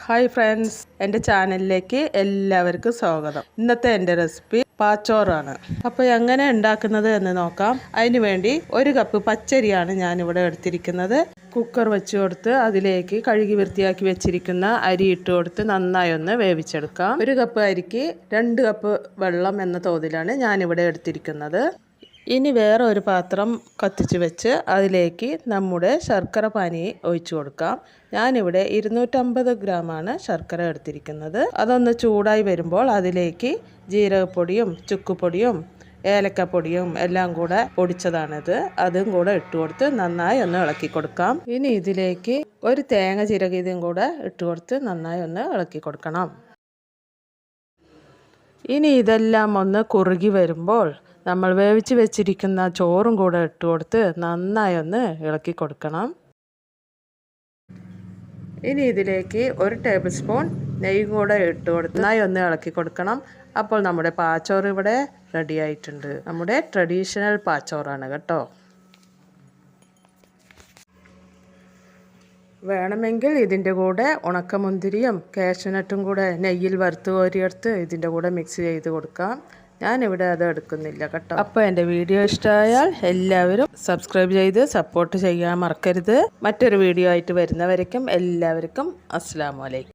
Hi friends, എൻ്റെ ചാനലിലേക്ക് എല്ലാവർക്കും സ്വാഗതം. ഇന്നത്തെ എൻ്റെ റെസിപ്പി പാച്ചോറാണ്. അപ്പോൾ എങ്ങനെ ഉണ്ടാക്കുന്നത് എന്ന് നോക്കാം. അതിന് വേണ്ടി 1 കപ്പ് പച്ചരിയാണ് ഞാനിവിടെ എടുത്തിരിക്കുന്നത്. കുക്കർ വെച്ച് കൊടുത്ത് അതിലേക്ക് കഴുകി വൃത്തിയാക്കി വെച്ചിരിക്കുന്ന അരി ഇട്ട് കൊടുത്ത് നന്നായി ഒന്ന് വേവിച്ചെടുക്കാം. 1 കപ്പ് അരിക്ക് 2 കപ്പ് വെള്ളം എന്ന തോതിലാണ് ഞാനിവിടെ എടുത്തിരിക്കുന്നത്. ഇനി വേറെ ഒരു പാത്രം കത്തിച്ച് വെച്ച് അതിലേക്ക് നമ്മുടെ ശർക്കര പാനി ഒഴിച്ചു കൊടുക്കാം. ഞാനിവിടെ 250 ഗ്രാമാണ് ശർക്കര എടുത്തിരിക്കുന്നത്. അതൊന്ന് ചൂടായി വരുമ്പോൾ അതിലേക്ക് ജീരകപ്പൊടിയും ചുക്കുപൊടിയും ഏലക്കപ്പൊടിയും എല്ലാം കൂടെ പൊടിച്ചതാണിത്. അതും കൂടെ ഇട്ട് കൊടുത്ത് നന്നായി ഒന്ന് ഇളക്കി കൊടുക്കാം. ഇനി ഇതിലേക്ക് ഒരു തേങ്ങ ചിരകിയതും കൂടെ ഇട്ട് കൊടുത്ത് നന്നായി ഒന്ന് ഇളക്കി കൊടുക്കണം. ഇനി ഇതെല്ലാം ഒന്ന് കുറുകി വരുമ്പോൾ നമ്മൾ വേവിച്ച് വെച്ചിരിക്കുന്ന ചോറും കൂടെ ഇട്ട് കൊടുത്ത് നന്നായി ഒന്ന് ഇളക്കി കൊടുക്കണം. ഇനി ഇതിലേക്ക് 1 ടേബിൾ സ്പൂൺ നെയ്യും കൂടെ ഇട്ട് കൊടുത്ത് നന്നായി ഒന്ന് ഇളക്കി കൊടുക്കണം. അപ്പോൾ നമ്മുടെ പാച്ചോറ് ഇവിടെ റെഡി ആയിട്ടുണ്ട്. നമ്മുടെ ട്രഡീഷണൽ പാച്ചോറാണ് കേട്ടോ. വേണമെങ്കിൽ ഇതിൻ്റെ കൂടെ ഉണക്കമുന്തിരിയും കാഷ്യൂനട്ടും കൂടെ നെയ്യിൽ വറുത്ത് കോരിയെടുത്ത് ഇതിൻ്റെ കൂടെ മിക്സ് ചെയ്ത് കൊടുക്കാം. ഞാനിവിടെ അത് എടുക്കുന്നില്ല കേട്ടോ. അപ്പോൾ എൻ്റെ വീഡിയോ ഇഷ്ടമായാൽ എല്ലാവരും സബ്സ്ക്രൈബ് ചെയ്ത് സപ്പോർട്ട് ചെയ്യാൻ മറക്കരുത്. മറ്റൊരു വീഡിയോ ആയിട്ട് വരുന്നവരേക്കും എല്ലാവർക്കും അസ്സലാമു അലൈക്കും.